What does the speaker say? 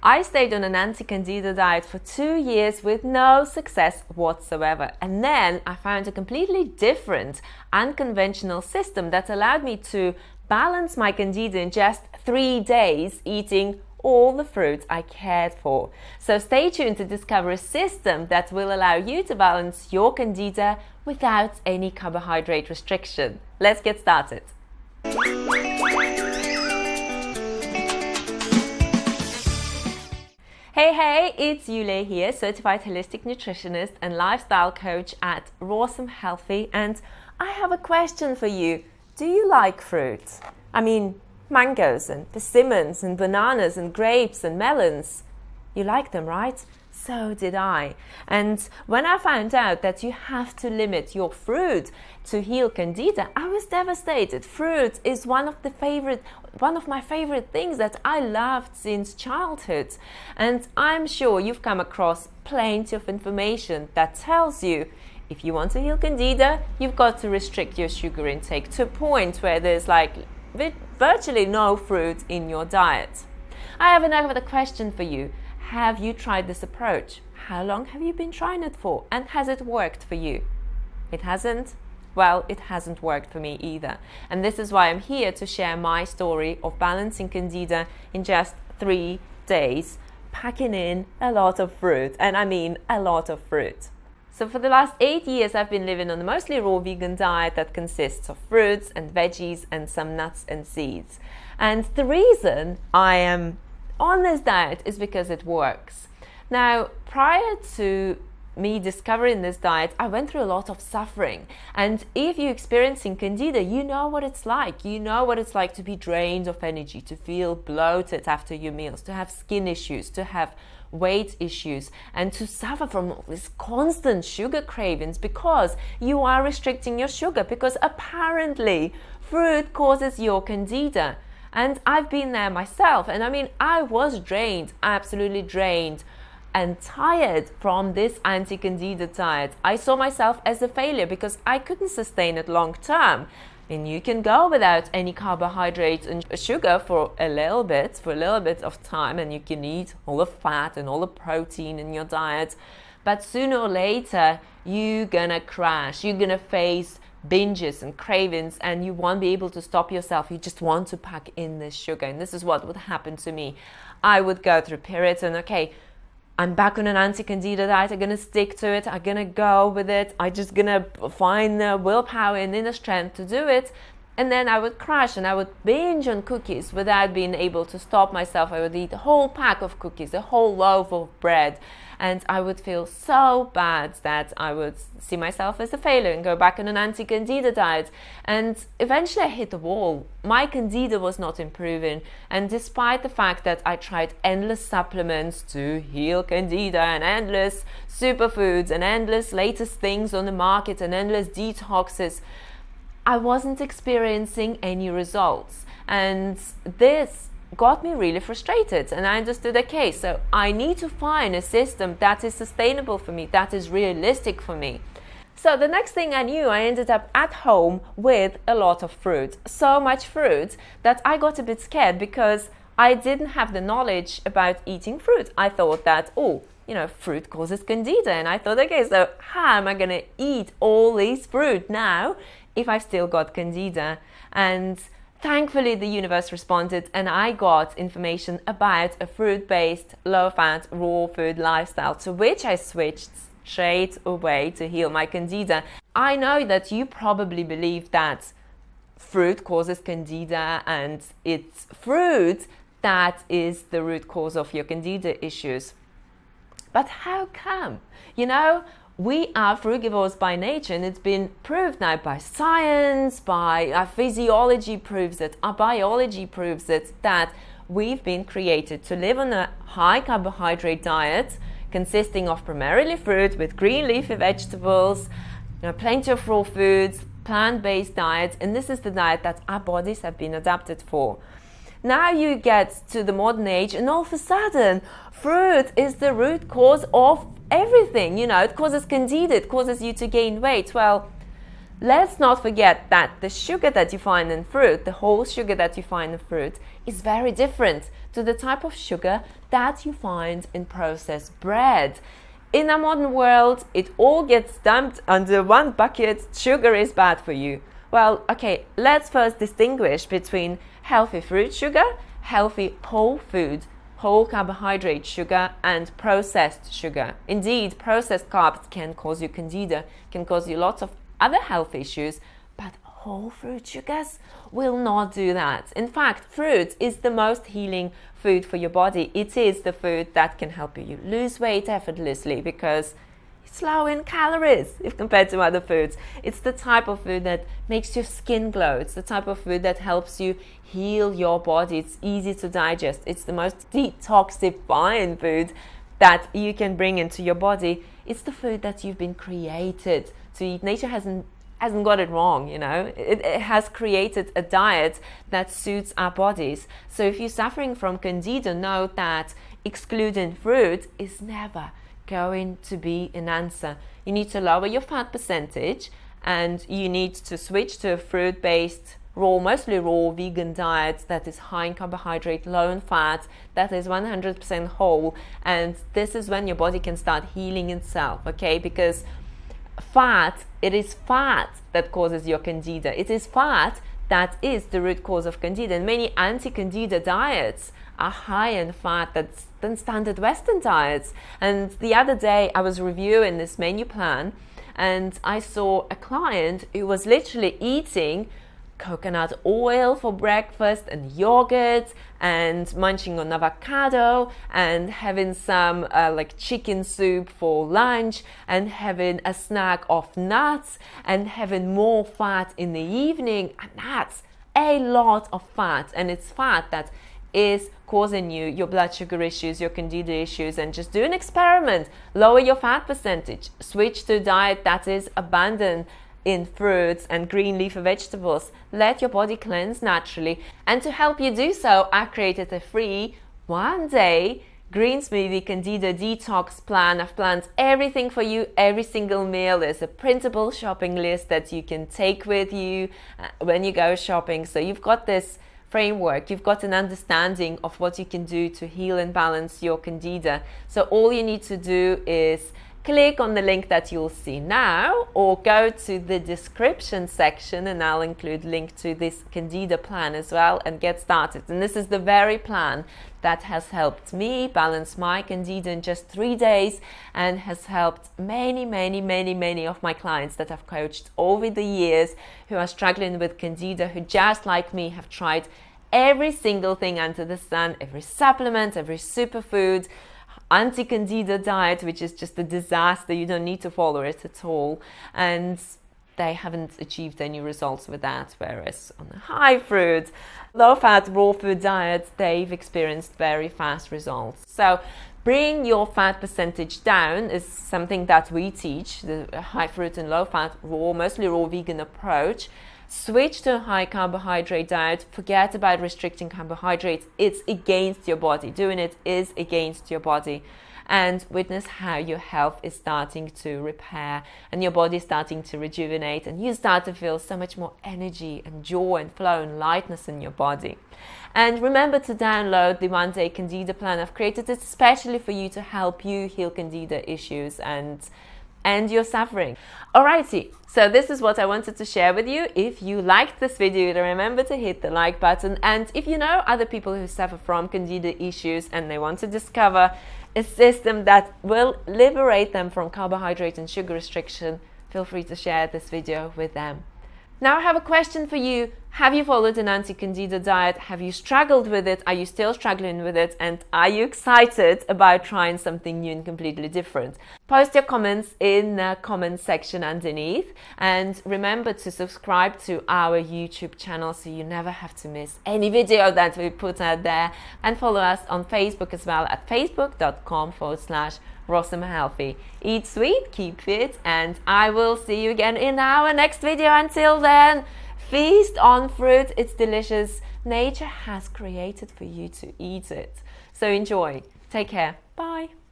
I stayed on an anti-candida diet for 2 years with no success whatsoever. And then I found a completely different, unconventional system that allowed me to balance my candida in just 3 days, eating all the fruit I cared for. So stay tuned to discover a system that will allow you to balance your candida without any carbohydrate restriction. Let's get started. Hey, it's Yule here, certified holistic nutritionist and lifestyle coach at Rawsome Healthy, and I have a question for you. Do you like fruit? I mean, mangoes and persimmons and bananas and grapes and melons. You like them, right? So did I. And when I found out that you have to limit your fruit to heal candida, I was devastated. Fruit is one of my favorite things that I loved since childhood. And I'm sure you've come across plenty of information that tells you if you want to heal candida, you've got to restrict your sugar intake to a point where there's virtually no fruit in your diet. I have another question for you. Have you tried this approach? How long have you been trying it for? And has it worked for you? It hasn't? Well, it hasn't worked for me either. And this is why I'm here to share my story of balancing candida in just 3 days, packing in a lot of fruit. And I mean a lot of fruit. So for the last 8 years, I've been living on a mostly raw vegan diet that consists of fruits and veggies and some nuts and seeds. And the reason I am on this diet is because it works. Now, prior to me discovering this diet, I went through a lot of suffering. And if you're experiencing candida, you know what it's like. You know what it's like to be drained of energy, to feel bloated after your meals, to have skin issues, to have weight issues, and to suffer from this constant sugar cravings because you are restricting your sugar, because apparently fruit causes your candida. And I've been there myself. And I mean, I was drained, absolutely drained and tired from this anti-candida diet. I saw myself as a failure because I couldn't sustain it long term. I mean, you can go without any carbohydrates and sugar for a little bit of time, and you can eat all the fat and all the protein in your diet. But sooner or later, you're gonna crash. You're gonna face binges and cravings, and you won't be able to stop yourself. You just want to pack in this sugar. And this is what would happen to me. I would go through periods and okay, I'm back on an anti-candida diet. I'm gonna stick to it. I'm gonna go with it. I'm just gonna find the willpower and inner strength to do it. And then I would crash and I would binge on cookies without being able to stop myself. I would eat a whole pack of cookies, a whole loaf of bread. And I would feel so bad that I would see myself as a failure and go back on an anti-candida diet. And eventually I hit the wall. My candida was not improving. And despite the fact that I tried endless supplements to heal candida and endless superfoods and endless latest things on the market and endless detoxes, I wasn't experiencing any results. And this got me really frustrated, and I understood, okay, so I need to find a system that is sustainable for me, that is realistic for me. So the next thing I knew, I ended up at home with a lot of fruit, so much fruit that I got a bit scared because I didn't have the knowledge about eating fruit. I thought that, fruit causes candida, and I thought, okay, so how am I going to eat all this fruit now if I've still got candida? And thankfully, the universe responded, and I got information about a fruit-based, low-fat, raw food lifestyle, to which I switched straight away to heal my candida. I know that you probably believe that fruit causes candida, and it's fruit that is the root cause of your candida issues. But how come? We are frugivores by nature, and it's been proved now by science, by our physiology proves it, our biology proves it, that we've been created to live on a high carbohydrate diet consisting of primarily fruit with green leafy vegetables, plenty of raw foods, plant-based diet, and this is the diet that our bodies have been adapted for. Now you get to the modern age, and all of a sudden, fruit is the root cause of everything. It causes candida, it causes you to gain weight. Well, let's not forget that the sugar that you find in fruit, the whole sugar that you find in fruit, is very different to the type of sugar that you find in processed bread. In a modern world, it all gets dumped under one bucket. Sugar is bad for you. Well, okay, let's first distinguish between healthy fruit sugar, healthy whole food, whole carbohydrate sugar, and processed sugar. Indeed, processed carbs can cause you candida, can cause you lots of other health issues, but whole fruit sugars will not do that. In fact, fruit is the most healing food for your body. It is the food that can help you lose weight effortlessly because it's low in calories if compared to other foods. It's the type of food that makes your skin glow. It's the type of food that helps you heal your body. It's easy to digest. It's the most detoxifying food that you can bring into your body. It's the food that you've been created to eat. Nature hasn't got it wrong, you know. It has created a diet that suits our bodies. So if you're suffering from candida, know that excluding fruit is never going to be an answer. You need to lower your fat percentage and you need to switch to a fruit-based, mostly raw vegan diet that is high in carbohydrate, low in fat, that is 100% whole. And this is when your body can start healing itself, okay? Because it is fat that causes your candida. It is fat that is the root cause of candida. And many anti-candida diets are high in fat than standard Western diets. And the other day I was reviewing this menu plan and I saw a client who was literally eating coconut oil for breakfast and yogurt and munching on avocado and having some like chicken soup for lunch and having a snack of nuts and having more fat in the evening. And that's a lot of fat, and it's fat that is causing you your blood sugar issues, your candida issues. And just do an experiment. Lower your fat percentage. Switch to a diet that is abundant in fruits and green leafy vegetables. Let your body cleanse naturally. And to help you do so, I created a free 1-day green smoothie candida detox plan. I've planned everything for you, every single meal. There's a printable shopping list that you can take with you when you go shopping. So you've got this framework, you've got an understanding of what you can do to heal and balance your candida. So all you need to do is click on the link that you'll see now or go to the description section and I'll include link to this candida plan as well and get started. And this is the very plan that has helped me balance my candida in just 3 days and has helped many of my clients that I've coached over the years who are struggling with candida, who just like me have tried every single thing under the sun, every supplement, every superfood, anti-candida diet, which is just a disaster. You don't need to follow it at all, and they haven't achieved any results with that. Whereas on a high fruit, low fat, raw food diet, they've experienced very fast results. So bring your fat percentage down is something that we teach, the high fruit and low fat, mostly raw vegan approach. Switch to a high carbohydrate diet. Forget about restricting carbohydrates. It's against your body. Doing it is against your body. And witness how your health is starting to repair and your body is starting to rejuvenate and you start to feel so much more energy and joy and flow and lightness in your body. And remember to download the 1-day Candida plan. I've created it especially for you to help you heal Candida issues and end your suffering. Alrighty, so this is what I wanted to share with you. If you liked this video, remember to hit the like button. And if you know other people who suffer from Candida issues and they want to discover a system that will liberate them from carbohydrate and sugar restriction, feel free to share this video with them. Now I have a question for you. Have you followed an anti-candida diet? Have you struggled with it? Are you still struggling with it? And are you excited about trying something new and completely different? Post your comments in the comment section underneath. And remember to subscribe to our YouTube channel so you never have to miss any video that we put out there. And follow us on Facebook as well at facebook.com/RossumHealthy. Eat sweet, keep fit, and I will see you again in our next video. Until then, feast on fruit. It's delicious. Nature has created for you to eat it. So enjoy. Take care. Bye.